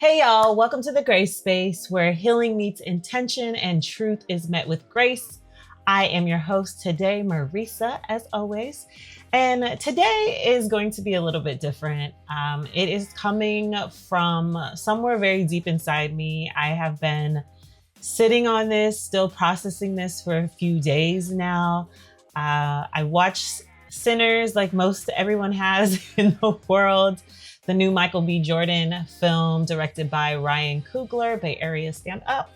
Hey y'all, welcome to the Grace Space where healing meets intention and truth is met with grace. I am your host today, Marisa, as always. And today is going to be a little bit different. It is coming from somewhere very deep inside me. I have been sitting on this, still processing this for a few days now. I watched Sinners like most everyone has in the world. The new Michael B. Jordan film directed by Ryan Coogler, Bay Area Stand Up.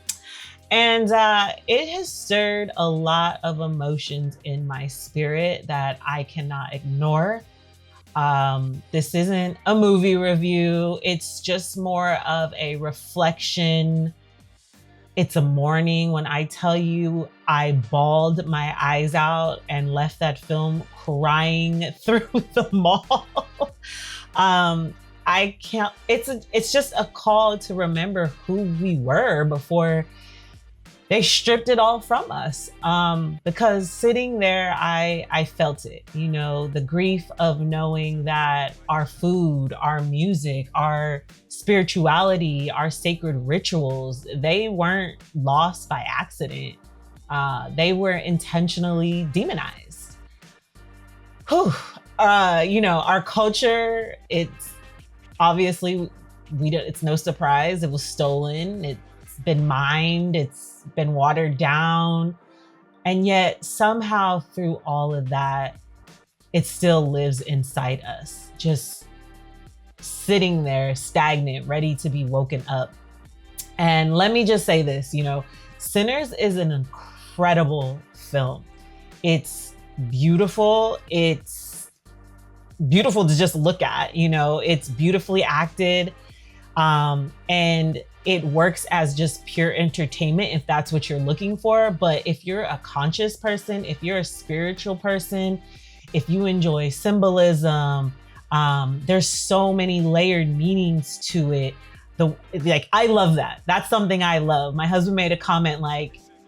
And it has stirred a lot of emotions in my spirit that I cannot ignore. This isn't a movie review. It's just more of a reflection. It's a morning when I tell you I bawled my eyes out and left that film crying through the mall. I can't, it's just a call to remember who we were before they stripped it all from us. Because sitting there, I felt it, the grief of knowing that our food, our music, our spirituality, our sacred rituals, they weren't lost by accident. They were intentionally demonized. Whew. Our culture, it's obviously, it's no surprise. It was stolen. It's been mined. It's been watered down. And yet somehow through all of that, it still lives inside us, just sitting there stagnant, ready to be woken up. And let me just say this, Sinners is an incredible film. It's beautiful. It's beautiful to just look at, it's beautifully acted. And it works as just pure entertainment if that's what you're looking for. But if you're a conscious person, if you're a spiritual person, if you enjoy symbolism, there's so many layered meanings to it. I love that. That's something I love. My husband made a comment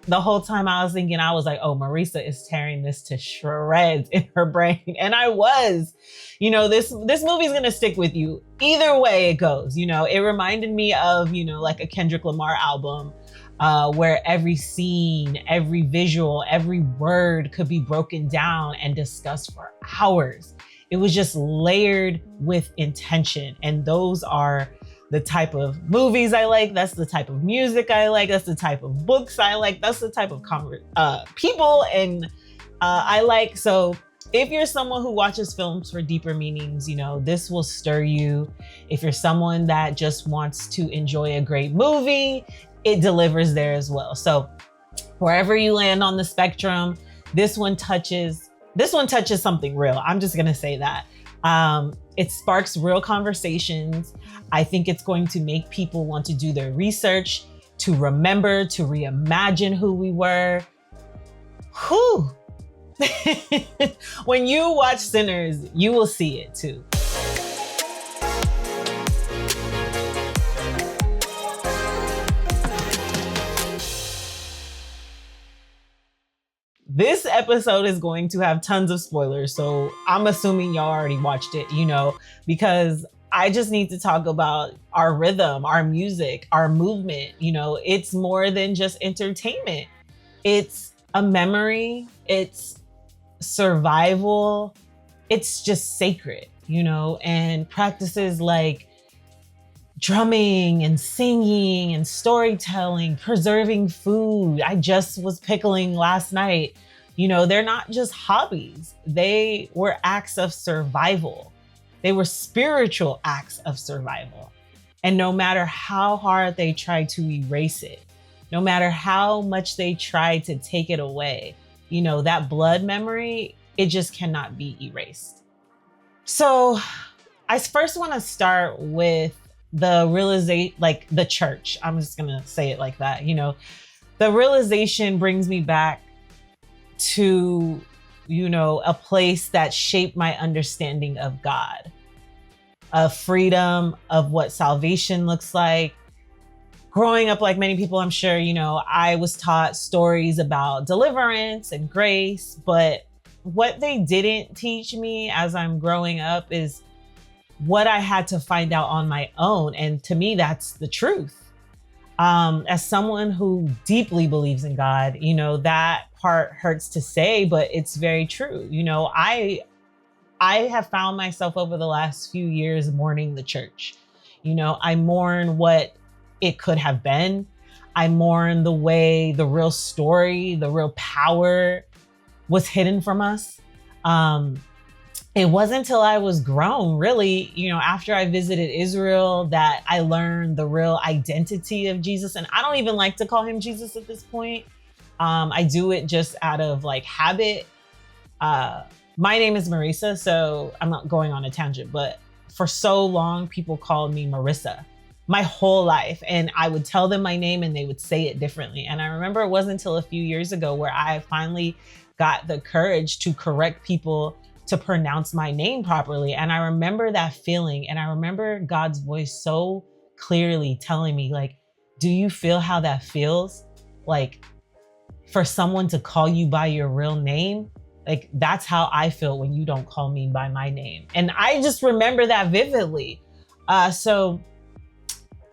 the whole time I was thinking, I was like, oh, Marisa is tearing this to shreds in her brain. And I was, this movie's going to stick with you either way it goes. It reminded me of, like a Kendrick Lamar album where every scene, every visual, every word could be broken down and discussed for hours. It was just layered with intention. And those are the type of movies I like. That's the type of music I like. That's the type of books I like. That's the type of people I like. So if you're someone who watches films for deeper meanings, this will stir you. If you're someone that just wants to enjoy a great movie, it delivers there as well. So wherever you land on the spectrum, this one touches something real. I'm just gonna say that. It sparks real conversations. I think it's going to make people want to do their research, to remember, to reimagine who we were. Whew. When you watch Sinners, you will see it too. This episode is going to have tons of spoilers, so I'm assuming y'all already watched it, because I just need to talk about our rhythm, our music, our movement. It's more than just entertainment. It's a memory, it's survival, it's just sacred, and practices like drumming and singing and storytelling, preserving food. I just was pickling last night. They're not just hobbies. They were acts of survival. They were spiritual acts of survival. And no matter how hard they tried to erase it, no matter how much they tried to take it away, that blood memory, it just cannot be erased. So I first want to start with the realization, the church. I'm just going to say it like that. The realization brings me back to, a place that shaped my understanding of God, of freedom, of what salvation looks like. Growing up, like many people, I'm sure, I was taught stories about deliverance and grace, but what they didn't teach me as I'm growing up is what I had to find out on my own. And to me, that's the truth. As someone who deeply believes in God, you know, that part hurts to say, but it's very true. You know, I have found myself over the last few years mourning the church. You know, I mourn what it could have been. I mourn the way the real story, the real power was hidden from us. It wasn't until I was grown, really, you know, after I visited Israel, that I learned the real identity of Jesus. And I don't even like to call him Jesus at this point. I do it just out of like habit. My name is Marisa, so I'm not going on a tangent, but for so long, people called me Marissa my whole life. And I would tell them my name and they would say it differently. And I remember it wasn't until a few years ago where I finally got the courage to correct people to pronounce my name properly. And I remember that feeling. And I remember God's voice so clearly telling me, like, do you feel how that feels? Like, for someone to call you by your real name? Like, that's how I feel when you don't call me by my name. And I just remember that vividly. So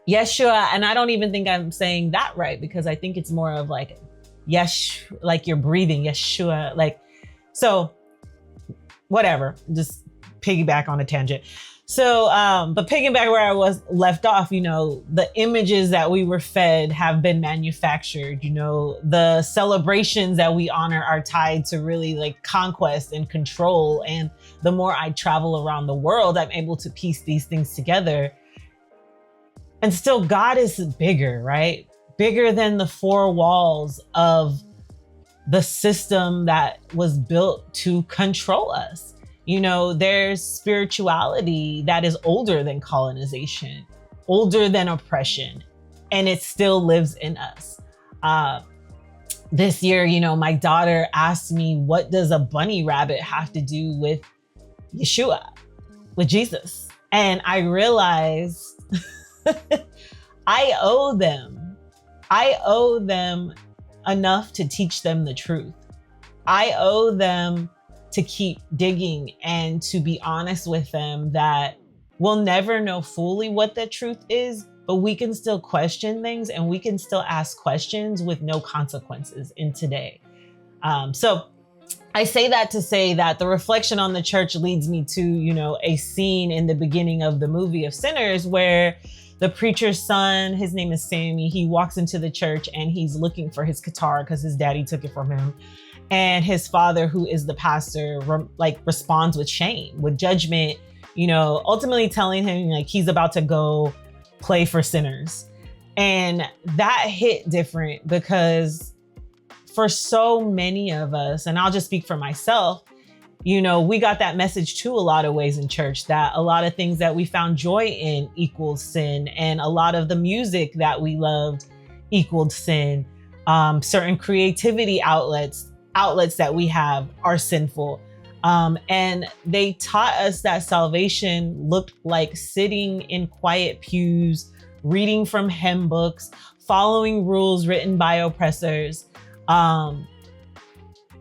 Yeshua, and I don't even think I'm saying that right, because I think it's more of like, yes, like you're breathing, Yeshua, like, so whatever, just piggyback on a tangent. So, but piggyback where I was left off, you know, the images that we were fed have been manufactured, you know, the celebrations that we honor are tied to really like conquest and control. And the more I travel around the world, I'm able to piece these things together. And still, God is bigger, right? Bigger than the four walls of the system that was built to control us. You know, there's spirituality that is older than colonization, older than oppression, and it still lives in us. This year, you know, my daughter asked me, what does a bunny rabbit have to do with Yeshua, with Jesus? And I realized I owe them enough to teach them the truth. I owe them to keep digging and to be honest with them that we'll never know fully what the truth is, but we can still question things and we can still ask questions with no consequences in today. So I say that to say that the reflection on the church leads me to, you know, a scene in the beginning of the movie of Sinners where the preacher's son, his name is Sammie, he walks into the church and he's looking for his guitar because his daddy took it from him. And his father, who is the pastor, responds with shame, with judgment, you know, ultimately telling him like he's about to go play for sinners. And that hit different because for so many of us, and I'll just speak for myself, you know, we got that message too a lot of ways in church, that a lot of things that we found joy in equals sin. And a lot of the music that we loved equaled sin. Certain creativity outlets that we have are sinful. And they taught us that salvation looked like sitting in quiet pews, reading from hymn books, following rules written by oppressors. But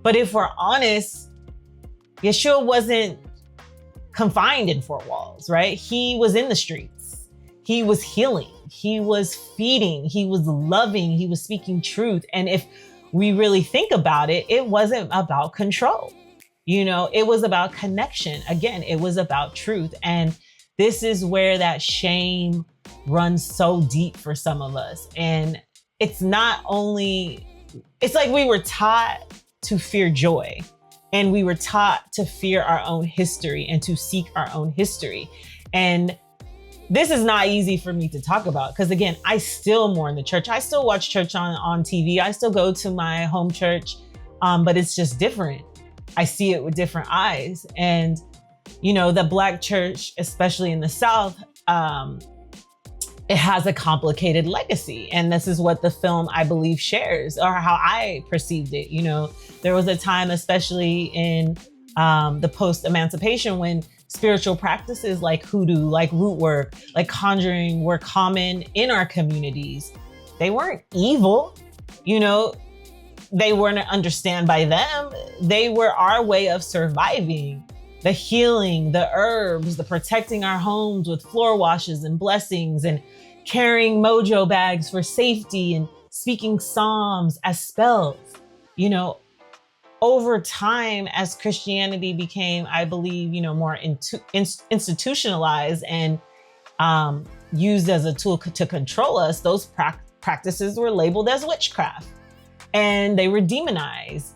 if we're honest, Yeshua wasn't confined in four walls, right? He was in the streets. He was healing. He was feeding. He was loving. He was speaking truth. And if we really think about it, it wasn't about control. You know, it was about connection. Again, it was about truth. And this is where that shame runs so deep for some of us. And it's not only, it's like we were taught to fear joy. And we were taught to fear our own history and to seek our own history. And this is not easy for me to talk about because, again, I still mourn the church. I still watch church on TV. I still go to my home church, but it's just different. I see it with different eyes. And, you know, the Black church, especially in the South, it has a complicated legacy. And this is what the film, I believe, shares, or how I perceived it. You know, there was a time, especially in the post-emancipation, when spiritual practices like Hoodoo, like Rootwork, like conjuring were common in our communities. They weren't evil, you know, they weren't understood by them. They were our way of surviving. the healing, the herbs, the protecting our homes with floor washes and blessings, and carrying mojo bags for safety, and speaking psalms as spells. You know, over time, as Christianity became, I believe, more institutionalized and used as a tool to control us, those practices were labeled as witchcraft, and they were demonized.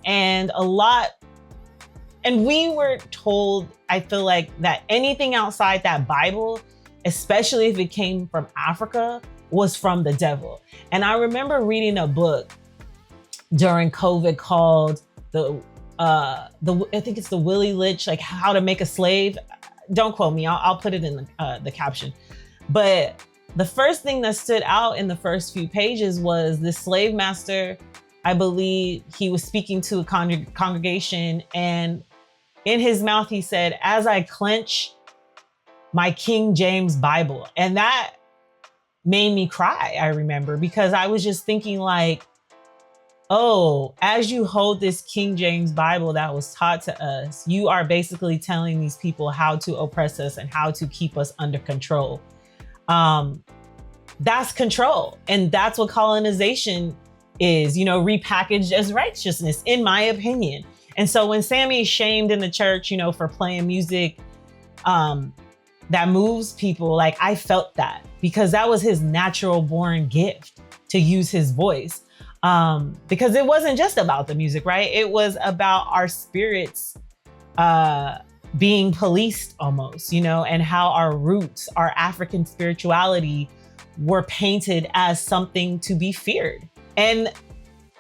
And we were told, I feel like, that anything outside that Bible, especially if it came from Africa, was from the devil. And I remember reading a book during COVID called I think it's the Willie Litch, like How to Make a Slave. Don't quote me. I'll put it in the caption. But the first thing that stood out in the first few pages was this slave master. I believe he was speaking to a congregation, and in his mouth he said, "As I clench my King James Bible." And that made me cry, I remember, because I was just thinking like, oh, as you hold this King James Bible that was taught to us, you are basically telling these people how to oppress us and how to keep us under control. That's control. And that's what colonization is, repackaged as righteousness, in my opinion. And so when Sammie is shamed in the church, for playing music that moves people, like, I felt that, because that was his natural born gift to use his voice. Because it wasn't just about the music, right? It was about our spirits being policed almost, and how our roots, our African spirituality, were painted as something to be feared. And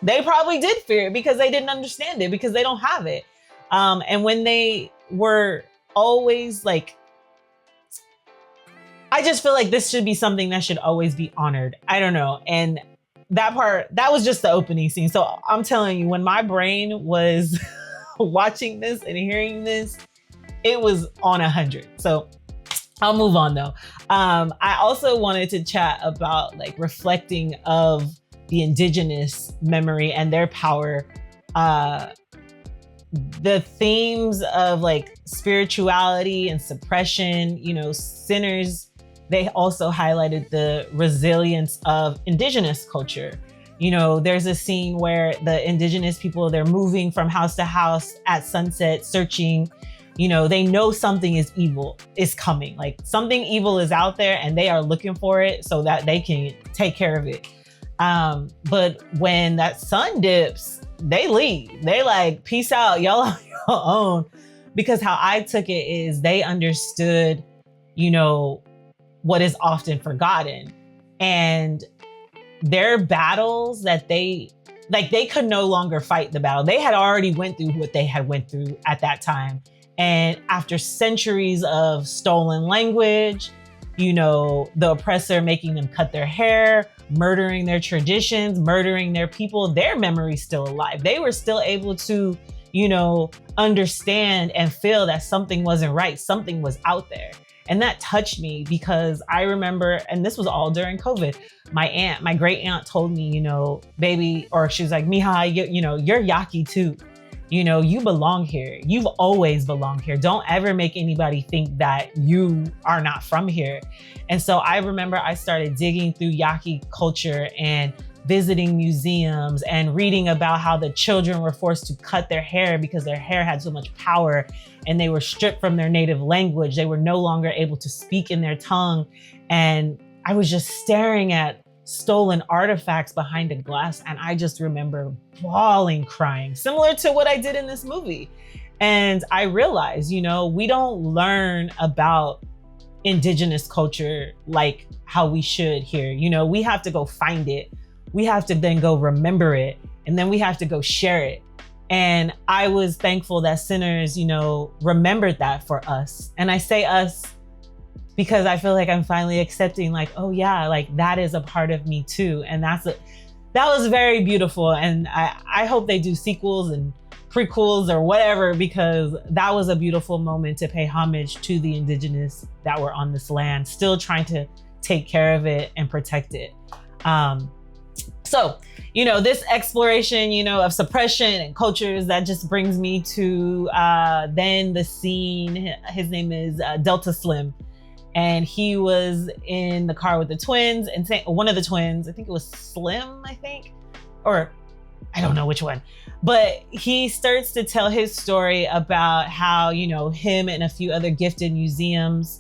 they probably did fear it because they didn't understand it, because they don't have it. And when they were always like, I just feel like this should be something that should always be honored. I don't know. And that was just the opening scene. So I'm telling you, when my brain was watching this and hearing this, it was on 100. So I'll move on though. I also wanted to chat about like reflecting of the Indigenous memory and their power. The themes of like spirituality and suppression, sinners. They also highlighted the resilience of Indigenous culture. There's a scene where the Indigenous people, they're moving from house to house at sunset, searching. They know something is evil is coming. Like, something evil is out there and they are looking for it so that they can take care of it. But when that sun dips, they leave. They like, peace out, y'all on your own. Because how I took it is they understood, what is often forgotten, and their battles that they could no longer fight the battle. They had already went through what they had went through at that time. And after centuries of stolen language, the oppressor making them cut their hair, murdering their traditions, murdering their people, their memory's still alive. They were still able to, understand and feel that something wasn't right. Something was out there. And that touched me, because I remember, and this was all during COVID, my great aunt told me, baby, or she was like, Mija, you're Yaqui too. You belong here. You've always belonged here. Don't ever make anybody think that you are not from here. And so I remember I started digging through Yaqui culture and visiting museums and reading about how the children were forced to cut their hair because their hair had so much power, and they were stripped from their native language. They were no longer able to speak in their tongue. And I was just staring at stolen artifacts behind a glass, and I just remember bawling, crying, similar to what I did in this movie. And I realized, we don't learn about Indigenous culture like how we should here. We have to go find it. We have to then go remember it, and then we have to go share it. And I was thankful that Sinners, remembered that for us. And I say us because I feel like I'm finally accepting, like, oh yeah, like that is a part of me too. And that was very beautiful. And I hope they do sequels and prequels or whatever, because that was a beautiful moment to pay homage to the Indigenous that were on this land, still trying to take care of it and protect it. So, this exploration, of suppression and cultures, that just brings me to then the scene. His name is Delta Slim. And he was in the car with the twins, and one of the twins, I think it was Slim, or I don't know which one. But he starts to tell his story about how, him and a few other gifted musicians,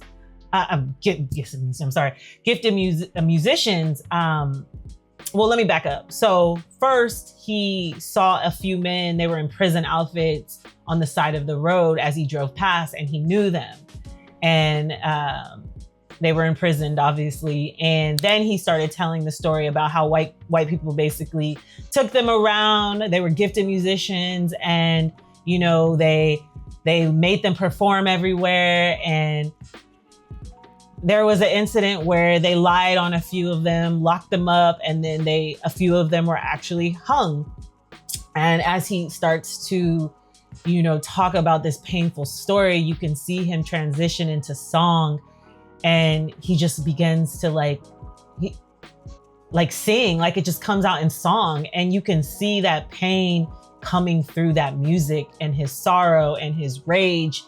well, let me back up. So first, he saw a few men, they were in prison outfits on the side of the road as he drove past, and he knew them. And they were imprisoned, obviously. And then he started telling the story about how white people basically took them around. They were gifted musicians, and they made them perform everywhere. And there was an incident where they lied on a few of them, locked them up, and then a few of them were actually hung. And as he starts to, talk about this painful story, you can see him transition into song, and he just begins to sing, like it just comes out in song. And you can see that pain coming through that music, and his sorrow and his rage,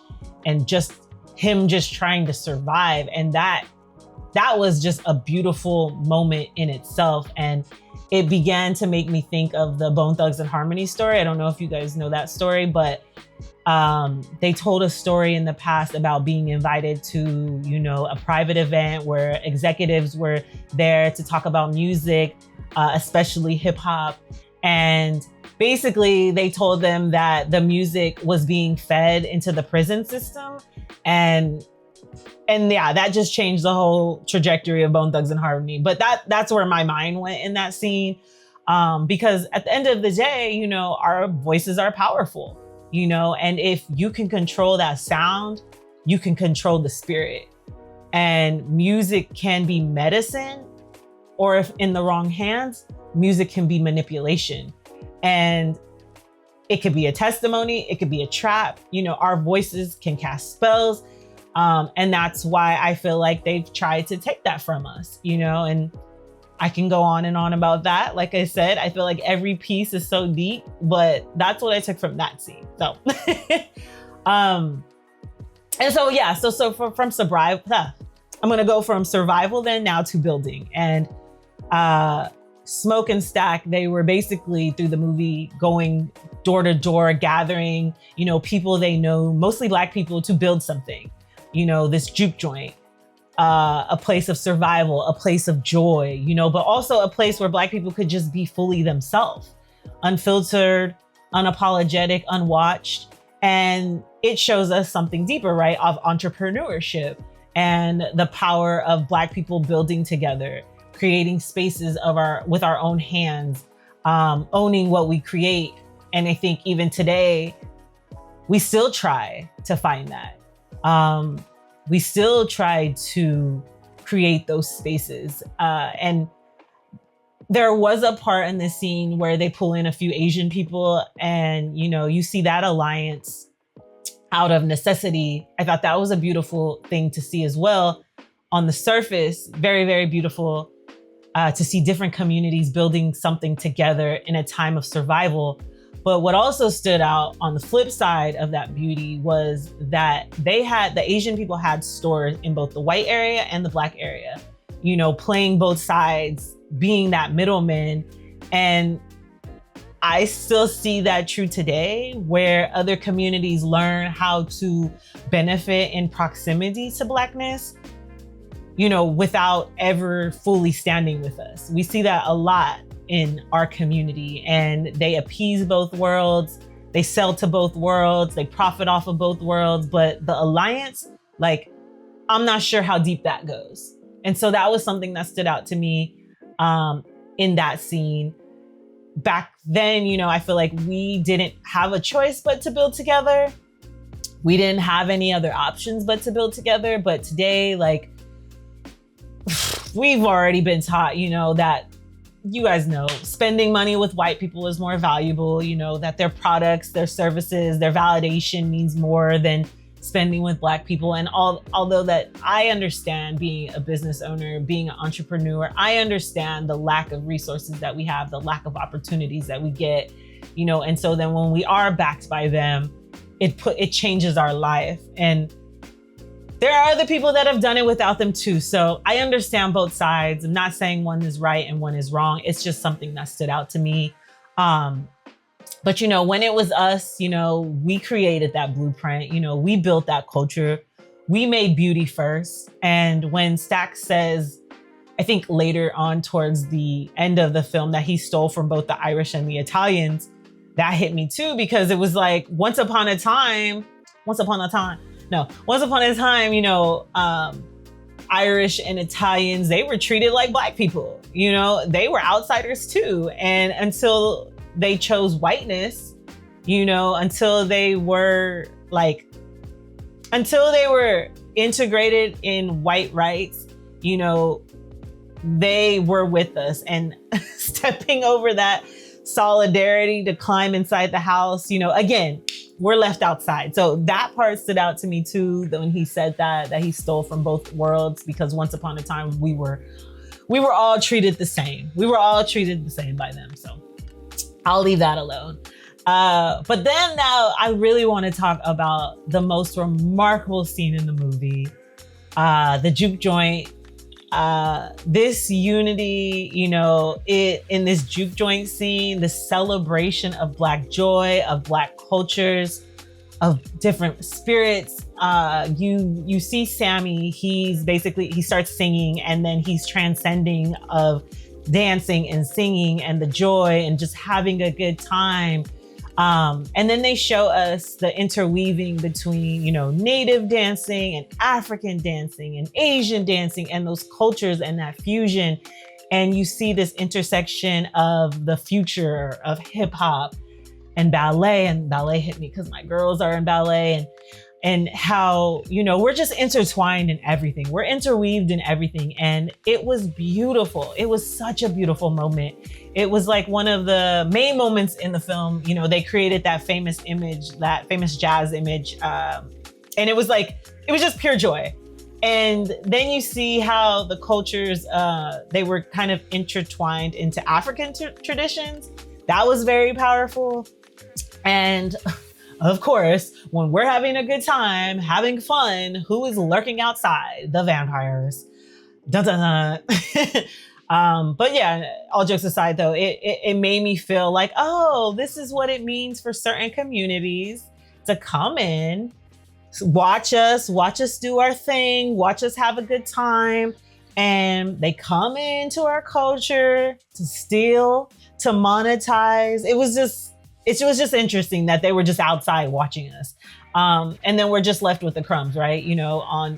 and just him just trying to survive. And that was just a beautiful moment in itself. And it began to make me think of the Bone Thugs and Harmony story. I don't know if you guys know that story, but they told a story in the past about being invited to, a private event where executives were there to talk about music, especially hip hop. And basically they told them that the music was being fed into the prison system. And yeah, that just changed the whole trajectory of Bone Thugs and Harmony. But that's where my mind went in that scene. Because at the end of the day, our voices are powerful, and if you can control that sound, you can control the spirit. And music can be medicine, or if in the wrong hands, music can be manipulation. And it could be a testimony, it could be a trap. Our voices can cast spells. And that's why I feel like they've tried to take that from us, and I can go on and on about that. Like I said, I feel like every piece is so deep, but that's what I took from that scene. So, and so, yeah, so from survival, I'm going to go from survival then now to building. And, Smoke and Stack, they were basically through the movie going door to door, gathering, people they know, mostly Black people, to build something, this juke joint, a place of survival, a place of joy, but also a place where Black people could just be fully themselves, unfiltered, unapologetic, unwatched. And it shows us something deeper, right, of entrepreneurship and the power of Black people building together, creating spaces with our own hands, owning what we create. And I think even today, we still try to find that. We still try to create those spaces. And there was a part in this scene where they pull in a few Asian people, and, you see that alliance out of necessity. I thought that was a beautiful thing to see as well. On the surface, very, very beautiful. To see different communities building something together in a time of survival. But what also stood out on the flip side of that beauty was that the Asian people had stores in both the white area and the Black area, playing both sides, being that middleman. And I still see that true today, where other communities learn how to benefit in proximity to Blackness, without ever fully standing with us. We see that a lot in our community, and they appease both worlds. They sell to both worlds. They profit off of both worlds. But the alliance, I'm not sure how deep that goes. And so that was something that stood out to me in that scene. Back then, I feel like we didn't have a choice but to build together. We didn't have any other options but to build together. But today, we've already been taught, that, you guys know, spending money with white people is more valuable, that their products, their services, their validation means more than spending with Black people. And although that I understand being a business owner, being an entrepreneur, I understand the lack of resources that we have, the lack of opportunities that we get, you know, and so then when we are backed by them, it changes our life. And there are other people that have done it without them too. So I understand both sides. I'm not saying one is right and one is wrong. It's just something that stood out to me. But, you know, when it was us, you know, we created that blueprint, you know, we built that culture, we made beauty first. And when Stack says, I think later on towards the end of the film, that he stole from both the Irish and the Italians, that hit me too, because it was like, once upon a time, you know, Irish and Italians, they were treated like Black people, you know, they were outsiders too. And until they chose whiteness, you know, until they were integrated in white rights, you know, they were with us. And stepping over that solidarity to climb inside the house, you know, again, we're left outside. So that part stood out to me too, when he said that he stole from both worlds, because once upon a time we were all treated the same. We were all treated the same by them. So I'll leave that alone. But then now I really want to talk about the most remarkable scene in the movie, the juke joint. This unity, you know, in this juke joint scene, the celebration of Black joy, of Black cultures, of different spirits. You see Sammie, he starts singing, and then he's transcending of dancing and singing and the joy and just having a good time. And then they show us the interweaving between, you know, Native dancing and African dancing and Asian dancing and those cultures and that fusion. And you see this intersection of the future of hip hop and ballet hit me because my girls are in ballet, and how, you know, we're just intertwined in everything. We're interweaved in everything. And it was beautiful. It was such a beautiful moment. It was like one of the main moments in the film. You know, they created that famous image, that famous jazz image. And it was just pure joy. And then you see how the cultures, they were kind of intertwined into African traditions. That was very powerful. And of course, when we're having a good time, having fun, who is lurking outside? The vampires. Dun, dun, dun. But yeah, all jokes aside though, it made me feel like, oh, this is what it means for certain communities to come in, watch us do our thing, watch us have a good time. And they come into our culture to steal, to monetize. It was just interesting that they were just outside watching us. And then we're just left with the crumbs, right? You know,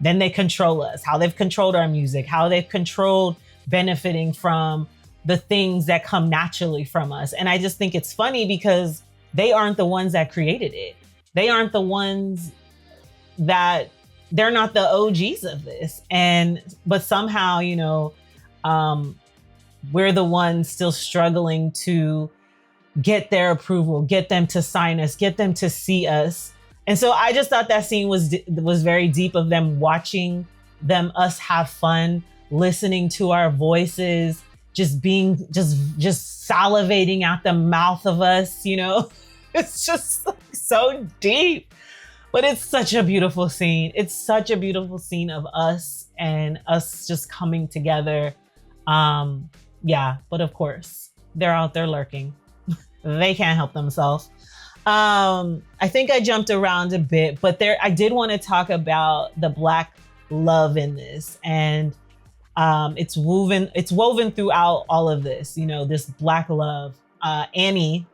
then they control us, how they've controlled our music, how they've controlled benefiting from the things that come naturally from us. And I just think it's funny because they aren't the ones that created it. They aren't the ones they're not the OGs of this. But somehow, you know, we're the ones still struggling to get their approval, get them to sign us, get them to see us. And so I just thought that scene was very deep, of them watching us have fun, listening to our voices, just salivating out the mouth of us, you know. It's just like so deep, but it's such a beautiful scene. It's such a beautiful scene of us and us just coming together. Yeah, but of course, they're out there lurking. They can't help themselves. I think I jumped around a bit, but I did want to talk about the Black love in this. And it's woven throughout all of this, you know, this Black love. Annie,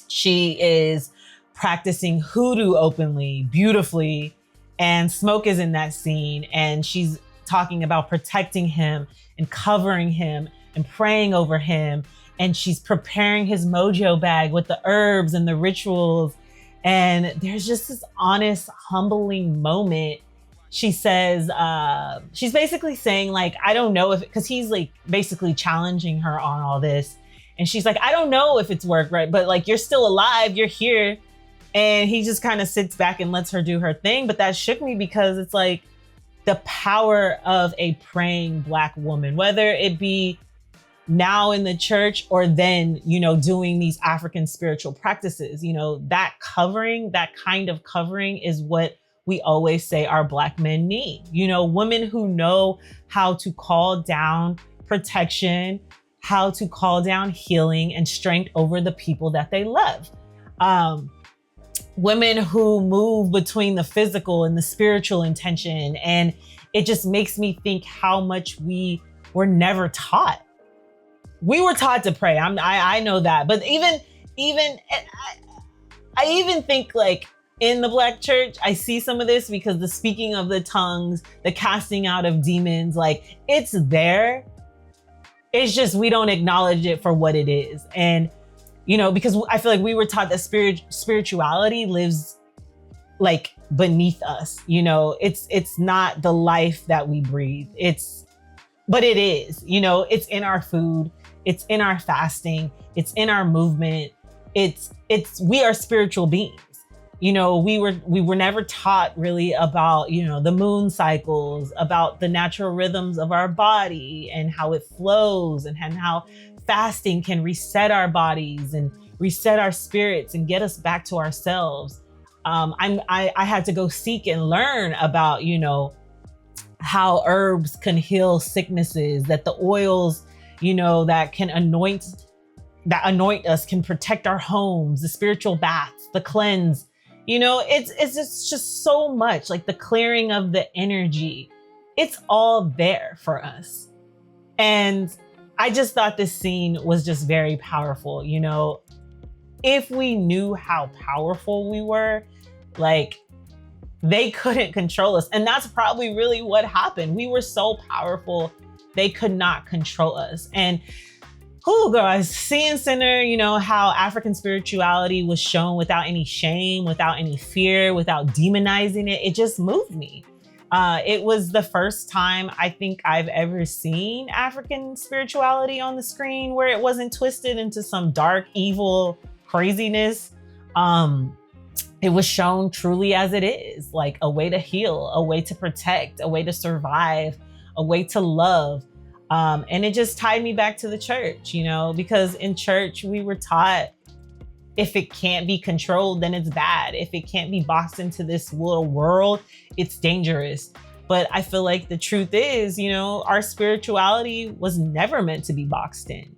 she is practicing Hoodoo openly, beautifully. And Smoke is in that scene, and she's talking about protecting him and covering him and praying over him. And she's preparing his mojo bag with the herbs and the rituals. And there's just this honest, humbling moment. She says, she's basically saying, like, I don't know if, because he's like basically challenging her on all this. And she's like, I don't know if it's worked right, but like, you're still alive, you're here. And he just kind of sits back and lets her do her thing. But that shook me because it's like the power of a praying Black woman, whether it be now in the church or then, you know, doing these African spiritual practices, you know, that covering, that kind of covering is what we always say our Black men need. You know, women who know how to call down protection, how to call down healing and strength over the people that they love. Women who move between the physical and the spiritual intention. And it just makes me think how much we were never taught. We were taught to pray. I know that. But I even think like in the Black church, I see some of this because the speaking of the tongues, the casting out of demons, like it's there. It's just we don't acknowledge it for what it is. And you know, because I feel like we were taught that spirituality lives like beneath us. You know, it's not the life that we breathe. But it is, you know, it's in our food, it's in our fasting, it's in our movement. We are spiritual beings. You know, we were never taught really about, you know, the moon cycles, about the natural rhythms of our body and how it flows and how fasting can reset our bodies and reset our spirits and get us back to ourselves. I had to go seek and learn about, you know, how herbs can heal sicknesses, that the oils, you know, that anoint us can protect our homes, the spiritual baths, the cleanse. You know, it's just so much, like the clearing of the energy. It's all there for us. And I just thought this scene was just very powerful. You know, if we knew how powerful we were, like they couldn't control us. And that's probably really what happened. We were so powerful, they could not control us. And girl, I was seeing Center, you know, how African spirituality was shown without any shame, without any fear, without demonizing it. It just moved me. It was the first time I think I've ever seen African spirituality on the screen where it wasn't twisted into some dark, evil craziness. It was shown truly as it is, like a way to heal, a way to protect, a way to survive, a way to love. And it just tied me back to the church, you know, because in church we were taught if it can't be controlled, then it's bad. If it can't be boxed into this little world, it's dangerous. But I feel like the truth is, you know, our spirituality was never meant to be boxed in.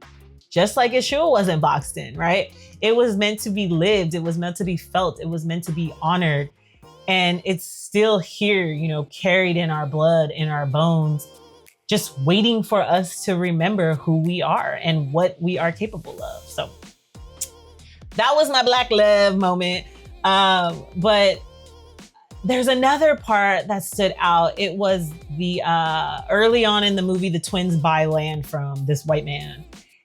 Just like Yeshua wasn't boxed in, right? It was meant to be lived. It was meant to be felt. It was meant to be honored. And it's still here, you know, carried in our blood, in our bones, just waiting for us to remember who we are and what we are capable of. So that was my Black love moment. But there's another part that stood out. It was the early on in the movie, the twins buy land from this white man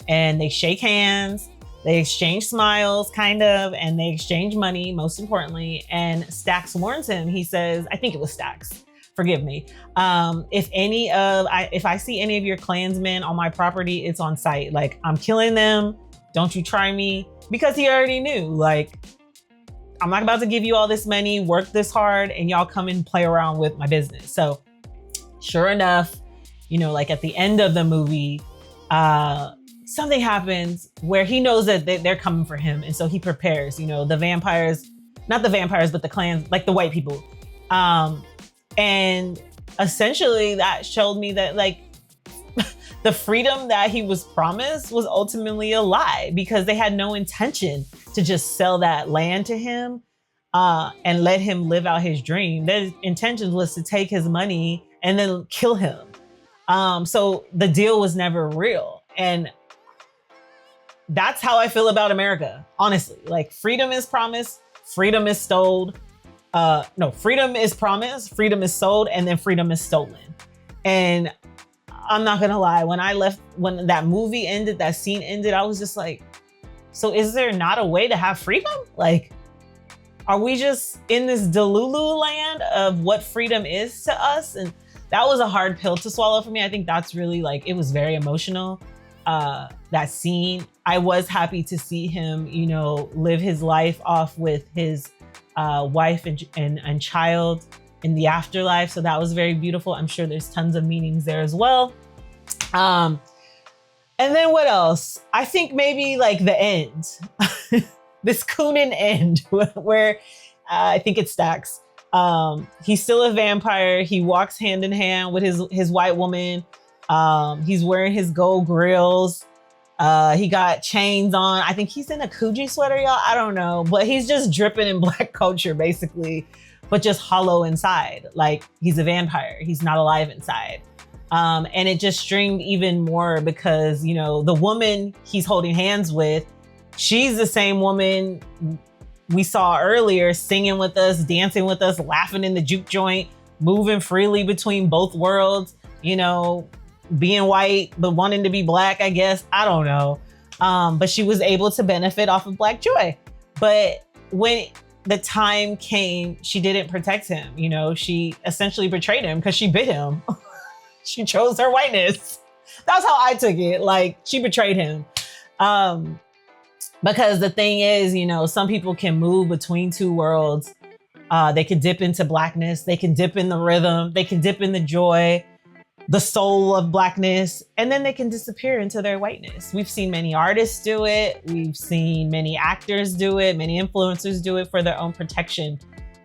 and they shake hands, they exchange smiles kind of, and they exchange money, most importantly. And Stax warns him, he says, I think it was Stax, forgive me. If I see any of your Klansmen on my property, it's on site. Like, I'm killing them. Don't you try me. Because he already knew, like, I'm not about to give you all this money, work this hard, and y'all come and play around with my business. So sure enough, you know, like at the end of the movie, something happens where he knows that they're coming for him. And so he prepares, you know, the vampires, not the vampires, but the clans, like the white people. And essentially that showed me that like the freedom that he was promised was ultimately a lie, because they had no intention to just sell that land to him and let him live out his dream. Their intention was to take his money and then kill him. So the deal was never real. And that's how I feel about America, honestly. Like, freedom is promised, freedom is stole. Freedom is promised, freedom is sold, and then freedom is stolen. And I'm not gonna lie, when that movie ended, that scene ended, I was just like, so is there not a way to have freedom? Like, are we just in this Delulu land of what freedom is to us? And that was a hard pill to swallow for me. I think that's really, like, it was very emotional. that scene. I was happy to see him, you know, live his life off with his wife and child in the afterlife. So that was very beautiful. I'm sure there's tons of meanings there as well. And then what else? I think maybe like the end, this Cooning end where I think it stacks. He's still a vampire. He walks hand in hand with his white woman. He's wearing his gold grills. He got chains on. I think he's in a Coogee sweater, y'all. I don't know, but he's just dripping in Black culture basically, but just hollow inside. Like he's a vampire. He's not alive inside. And it just stringed even more because, you know, the woman he's holding hands with, she's the same woman we saw earlier, singing with us, dancing with us, laughing in the juke joint, moving freely between both worlds, you know, being white, but wanting to be Black, I guess. I don't know. But she was able to benefit off of Black joy. But when the time came, she didn't protect him. You know, she essentially betrayed him because she bit him. She chose her whiteness. That's how I took it. Like, she betrayed him. Because the thing is, you know, some people can move between two worlds. They can dip into Blackness. They can dip in the rhythm. They can dip in the joy, the soul of Blackness, and then they can disappear into their whiteness. We've seen many artists do it. We've seen many actors do it. Many influencers do it for their own protection.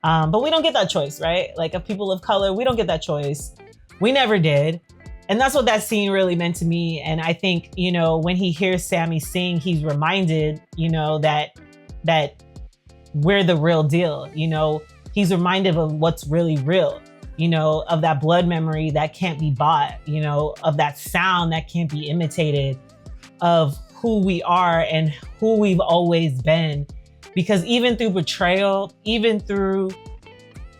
But we don't get that choice, right? Like, of people of color, we don't get that choice. We never did. And that's what that scene really meant to me. And I think, you know, when he hears Sammie sing, he's reminded, you know, that we're the real deal. You know, he's reminded of what's really real, you know, of that blood memory that can't be bought, you know, of that sound that can't be imitated, of who we are and who we've always been. Because even through betrayal, even through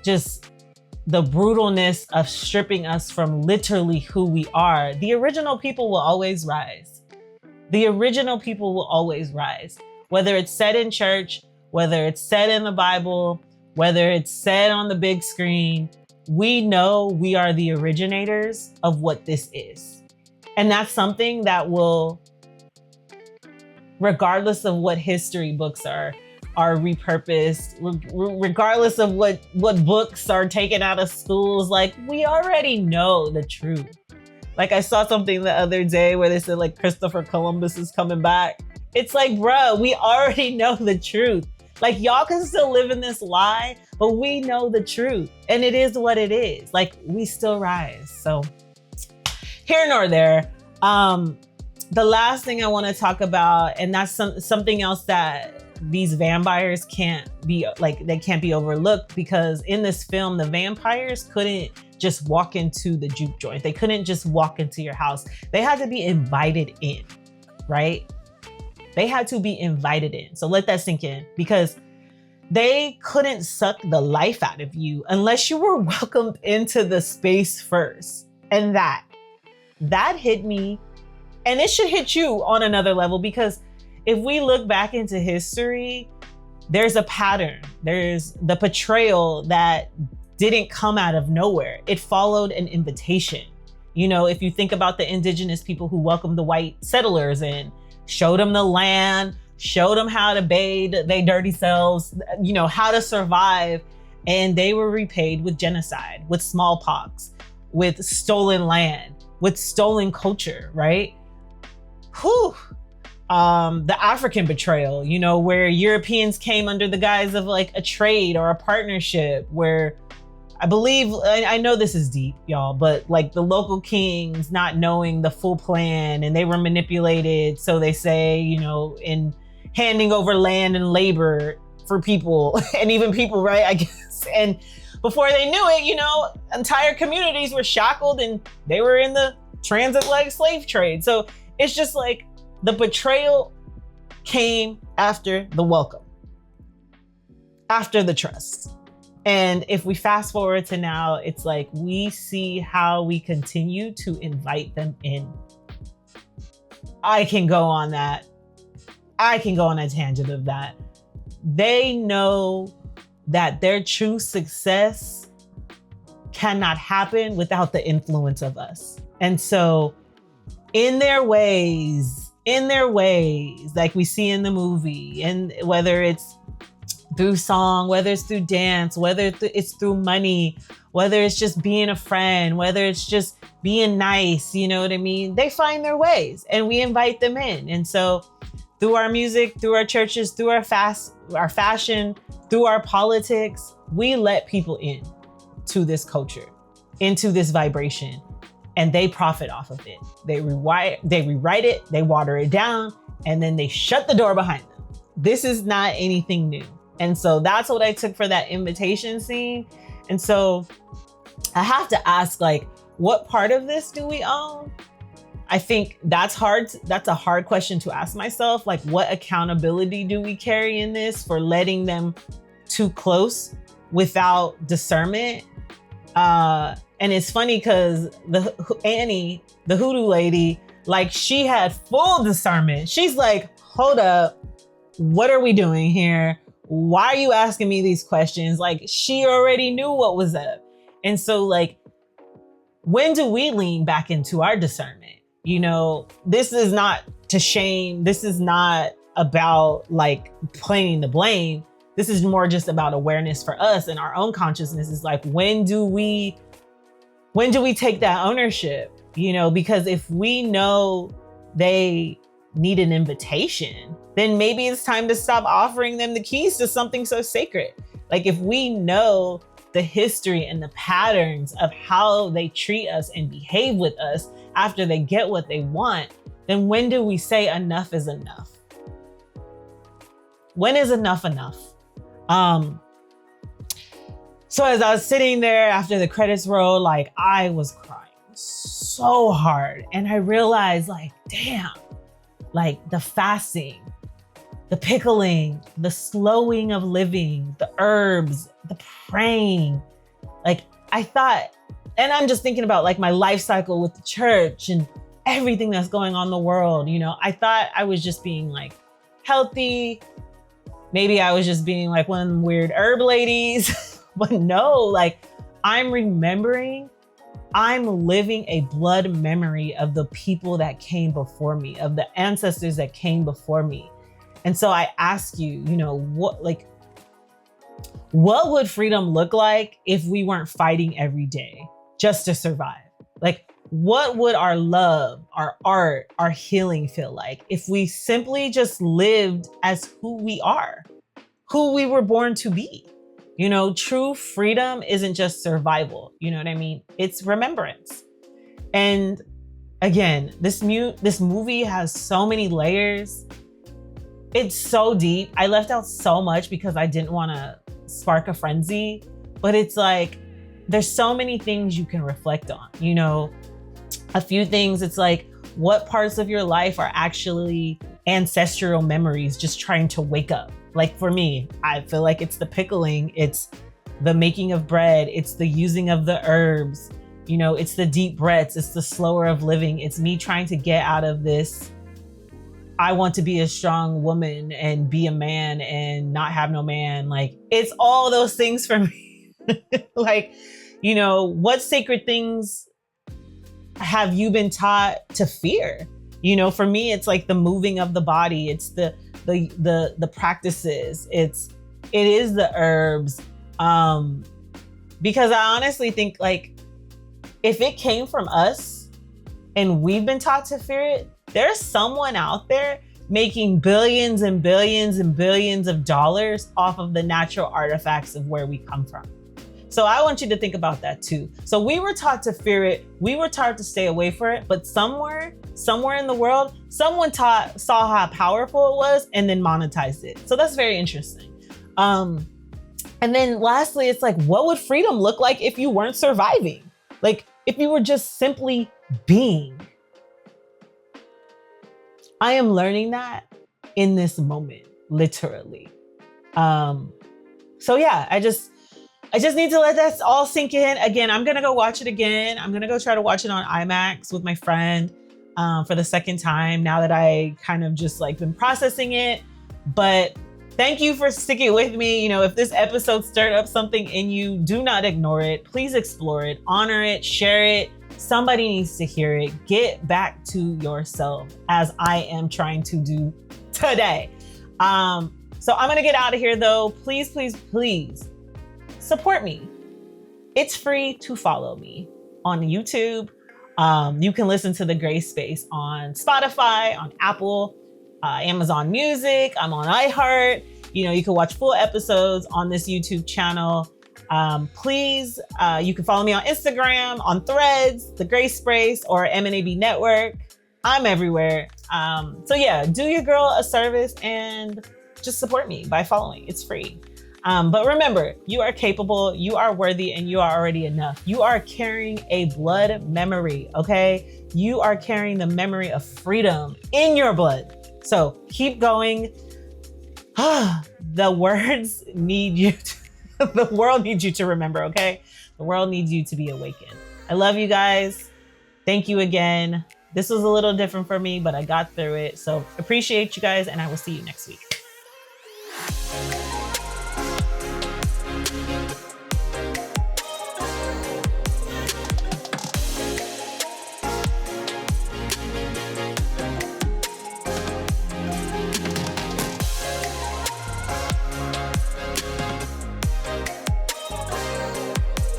just the brutalness of stripping us from literally who we are, the original people will always rise. The original people will always rise. Whether it's said in church, whether it's said in the Bible, whether it's said on the big screen, we know we are the originators of what this is. And that's something that will, regardless of what history books are repurposed, regardless of what books are taken out of schools, like, we already know the truth. Like, I saw something the other day where they said, like, Christopher Columbus is coming back. It's like, bruh, we already know the truth. Like, y'all can still live in this lie, but we know the truth. And it is what it is. Like, we still rise. So here nor there. The last thing I want to talk about, and that's something else that these vampires can't be, like, they can't be overlooked, because in this film, the vampires couldn't just walk into the juke joint. They couldn't just walk into your house. They had to be invited in, right? They had to be invited in. So let that sink in, because they couldn't suck the life out of you unless you were welcomed into the space first. And that hit me, and it should hit you on another level, because if we look back into history, there's a pattern. There's the betrayal that didn't come out of nowhere. It followed an invitation. You know, if you think about the indigenous people who welcomed the white settlers in, showed them the land, showed them how to bathe their dirty selves, you know, how to survive. And they were repaid with genocide, with smallpox, with stolen land, with stolen culture, right? Whew. The African betrayal, you know, where Europeans came under the guise of like a trade or a partnership, where I believe, I know this is deep, y'all, but like the local kings not knowing the full plan, and they were manipulated, so they say, you know, in handing over land and labor for people and even people, right, I guess. And before they knew it, you know, entire communities were shackled and they were in the transatlantic slave trade. So it's just like, the betrayal came after the welcome, after the trust. And if we fast forward to now, it's like we see how we continue to invite them in. I can go on that. I can go on a tangent of that. They know that their true success cannot happen without the influence of us. And so in their ways, like we see in the movie, and whether it's through song, whether it's through dance, whether it's through money, whether it's just being a friend, whether it's just being nice, you know what I mean? They find their ways and we invite them in. And so through our music, through our churches, through our fashion, through our politics, we let people in to this culture, into this vibration, and they profit off of it. They rewrite it, they water it down, and then they shut the door behind them. This is not anything new. And so that's what I took for that invitation scene. And so I have to ask, like, what part of this do we own? I think that's hard. That's a hard question to ask myself. Like, what accountability do we carry in this for letting them too close without discernment? And it's funny because Annie, the Hoodoo lady, like, she had full discernment. She's like, hold up, what are we doing here? Why are you asking me these questions? Like, she already knew what was up. And so, like, when do we lean back into our discernment? You know, this is not to shame. This is not about like pointing the blame. This is more just about awareness for us and our own consciousness. Is like, when do we take that ownership? You know, because if we know they need an invitation, then maybe it's time to stop offering them the keys to something so sacred. Like, if we know the history and the patterns of how they treat us and behave with us after they get what they want, then when do we say enough is enough? When is enough enough? So as I was sitting there after the credits rolled, like, I was crying so hard. And I realized, like, damn, like, the fasting, the pickling, the slowing of living, the herbs, the praying. Like, I thought, and I'm just thinking about like my life cycle with the church and everything that's going on in the world. You know, I thought I was just being like healthy. Maybe I was just being like one of them weird herb ladies, but no, like, I'm remembering, I'm living a blood memory of the people that came before me, of the ancestors that came before me. And so I ask you, you know, what would freedom look like if we weren't fighting every day just to survive? Like, what would our love, our art, our healing feel like if we simply just lived as who we are, who we were born to be? You know, true freedom isn't just survival. You know what I mean? It's remembrance. And again, this movie has so many layers. It's so deep. I left out so much because I didn't want to spark a frenzy, but it's like, there's so many things you can reflect on. You know, a few things, it's like, what parts of your life are actually ancestral memories just trying to wake up? Like, for me, I feel like it's the pickling, it's the making of bread, it's the using of the herbs, you know, it's the deep breaths, it's the slower of living. It's me trying to get out of this, I want to be a strong woman and be a man and not have no man. Like, it's all those things for me. Like, you know, what sacred things have you been taught to fear? You know, for me, it's like the moving of the body. It's the practices. It is the herbs. Because I honestly think, like, if it came from us and we've been taught to fear it, there's someone out there making billions and billions and billions of dollars off of the natural artifacts of where we come from. So I want you to think about that too. So we were taught to fear it. We were taught to stay away from it, but somewhere in the world, someone saw how powerful it was and then monetized it. So that's very interesting. And then lastly, it's like, what would freedom look like if you weren't surviving? Like, if you were just simply being? I am learning that in this moment, literally. So yeah, I just need to let that all sink in. Again, I'm gonna go watch it again. I'm gonna go try to watch it on IMAX with my friend for the second time, now that I kind of just like been processing it. But thank you for sticking with me. You know, if this episode stirred up something in you, do not ignore it. Please explore it, honor it, share it. Somebody needs to hear it. Get back to yourself, as I am trying to do today. So I'm gonna get out of here though. Please, please, please support me. It's free to follow me on YouTube. You can listen to The Gray Space on Spotify, on Apple, Amazon Music. I'm on iHeart. You know, you can watch full episodes on this YouTube channel. Please, you can follow me on Instagram, on Threads, The Gray Space, or MNAB Network. I'm everywhere. So yeah, do your girl a service and just support me by following. It's free. But remember, you are capable, you are worthy, and you are already enough. You are carrying a blood memory, okay? You are carrying the memory of freedom in your blood. So keep going. The words need you the world needs you to remember, okay? The world needs you to be awakened. I love you guys. Thank you again. This was a little different for me, but I got through it. So appreciate you guys, and I will see you next week.